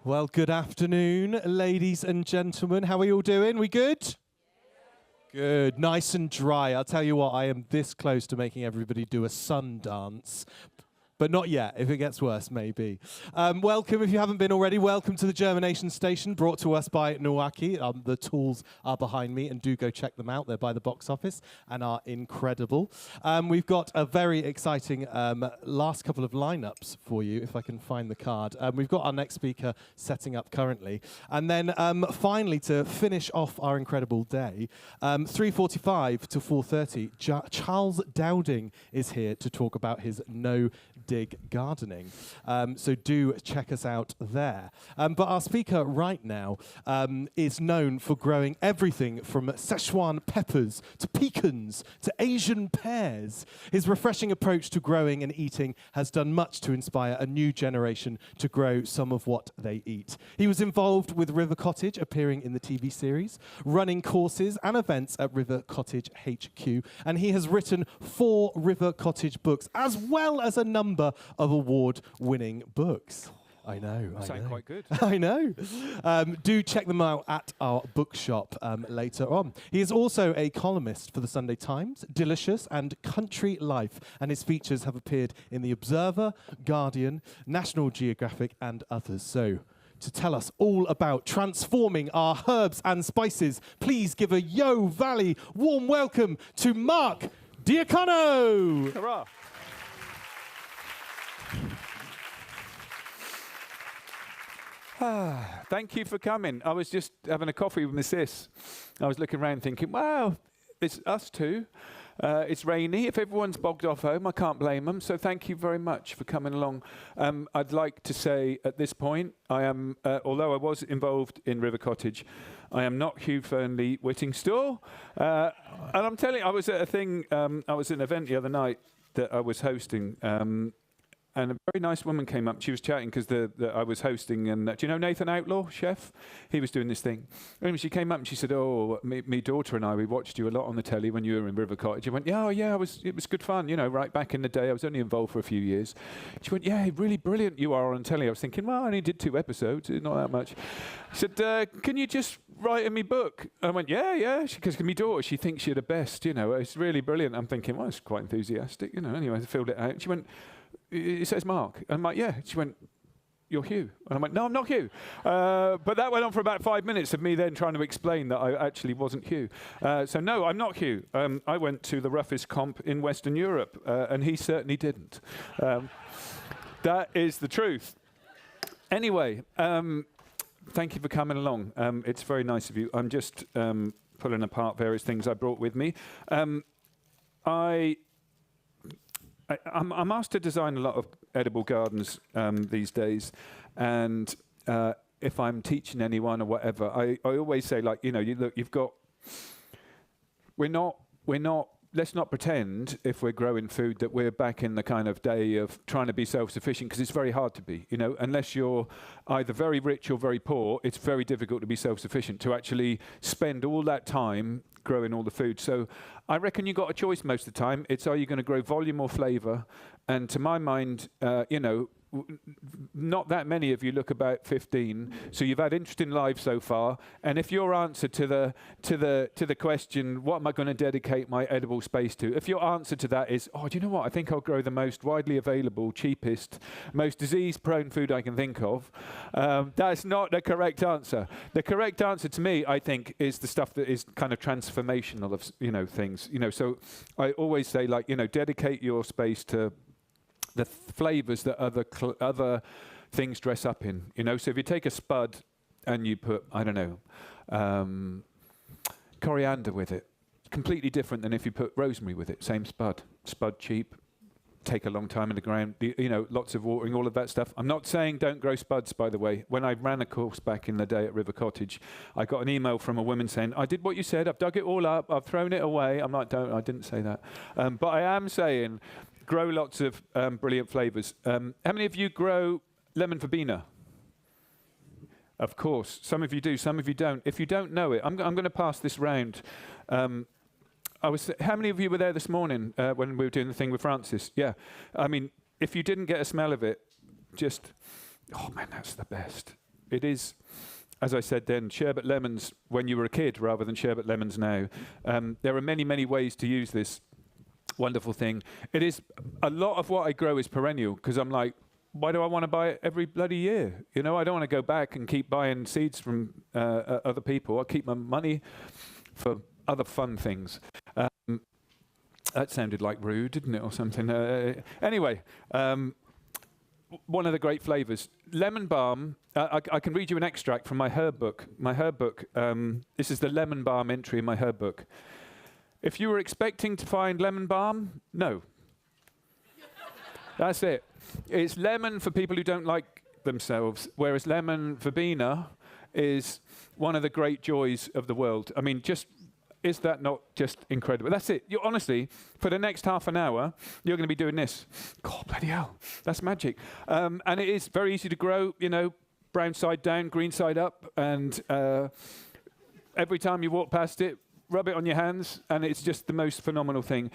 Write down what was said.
Well, good afternoon, ladies and gentlemen. How are you all doing? We good? Good. Nice and dry. I'll tell you what, I am this close to making everybody do a sun dance. But not yet. If it gets worse, maybe. Welcome, if you haven't been already, welcome to the Germination Station, brought to us by Milwaukee. The tools are behind me, and do go check them out. They're by the box office and are incredible. We've got a very exciting last couple of lineups for you, if I can find the card. We've got our next speaker setting up currently. And then finally, to finish off our incredible day, 3:45 to 4:30, Charles Dowding is here to talk about his no-dig gardening. So do check us out there. But our speaker right now is known for growing everything from Szechuan peppers to pecans to Asian pears. His refreshing approach to growing and eating has done much to inspire a new generation to grow some of what they eat. He was involved with River Cottage, appearing in the TV series, running courses and events at River Cottage HQ, and he has written 4 River Cottage books, as well as a number of award-winning books. I know. Sound quite good. I know. Do check them out at our bookshop later on. He is also a columnist for the Sunday Times, Delicious, and Country Life, and his features have appeared in The Observer, Guardian, National Geographic, and others. So, to tell us all about transforming our herbs and spices, please give a Yo Valley warm welcome to Mark Diacono. Hurrah. Thank you for coming. I was just having a coffee with my sis. I was looking around thinking, wow, it's us two. It's rainy. If everyone's bogged off home, I can't blame them. So thank you very much for coming along. I'd like to say at this point, I am, although I was involved in River Cottage, I am not Hugh Fernley Whittingstall. And I'm telling you, I was at a thing, I was at an event the other night that I was hosting. And a very nice woman came up. She was chatting because I was hosting. And do you know Nathan Outlaw, chef? He was doing this thing. Anyway, she came up and she said, "Oh, me daughter and I, we watched you a lot on the telly when you were in River Cottage." I went, "Yeah, oh, yeah, it was good fun. You know, right back in the day. I was only involved for a few years." She went, "Yeah, really brilliant you are on telly." I was thinking, well, I only did 2 episodes, not that much. She said, "Can you just write in me book?" I went, yeah. Because my daughter, she thinks you're the best. You know, it's really brilliant. I'm thinking, well, it's quite enthusiastic. You know, anyway, I filled it out. She went, "It says Mark." I'm like, "Yeah." She went, "You're Hugh." And I'm like, "No, I'm not Hugh." But that went on for about 5 minutes of me then trying to explain that I actually wasn't Hugh. So no, I'm not Hugh. I went to the roughest comp in Western Europe, and he certainly didn't. That is the truth. Anyway, thank you for coming along. It's very nice of you. I'm just pulling apart various things I brought with me. I'm asked to design a lot of edible gardens these days, and if I'm teaching anyone or whatever, I always say, like, you know, let's not pretend if we're growing food that we're back in the kind of day of trying to be self-sufficient, because it's very hard to be, you know, unless you're either very rich or very poor. It's very difficult to be self-sufficient, to actually spend all that time growing all the food. So I reckon you got a choice most of the time. It's, are you going to grow volume or flavour? And to my mind, you know, not that many of you look about 15, so you've had interesting lives so far. And if your answer to the question, what am I going to dedicate my edible space to? If your answer to that is, oh, do you know what? I think I'll grow the most widely available, cheapest, most disease-prone food I can think of. That's not the correct answer. The correct answer to me, I think, is the stuff that is kind of transformational of, you know, things. You know, so I always say, like, you know, dedicate your space to the flavours that other things dress up in, you know. So if you take a spud and you put, I don't know, coriander with it, completely different than if you put rosemary with it. Same spud. Spud cheap, take a long time in the ground, you know, lots of watering, all of that stuff. I'm not saying don't grow spuds, by the way. When I ran a course back in the day at River Cottage, I got an email from a woman saying, "I did what you said, I've dug it all up, I've thrown it away." I'm like, I didn't say that. But I am saying, grow lots of brilliant flavours. How many of you grow lemon verbena? Of course. Some of you do, some of you don't. If you don't know it, I'm going to pass this round. How many of you were there this morning when we were doing the thing with Francis? Yeah. I mean, if you didn't get a smell of it, just, oh man, that's the best. It is, as I said then, sherbet lemons when you were a kid rather than sherbet lemons now. There are many, many ways to use this wonderful thing. It is, a lot of what I grow is perennial, because I'm like, why do I want to buy it every bloody year? You know, I don't want to go back and keep buying seeds from other people. I'll keep my money for other fun things. That sounded like rude, didn't it, or something? Anyway, one of the great flavours. Lemon balm, I can read you an extract from my herb book. My herb book, this is the lemon balm entry in my herb book. If you were expecting to find lemon balm, no. That's it. It's lemon for people who don't like themselves, whereas lemon verbena is one of the great joys of the world. I mean, is that not just incredible? That's it. Honestly, for the next half an hour, you're going to be doing this. God, bloody hell. That's magic. And it is very easy to grow, you know, brown side down, green side up. And every time you walk past it, rub it on your hands, and it's just the most phenomenal thing.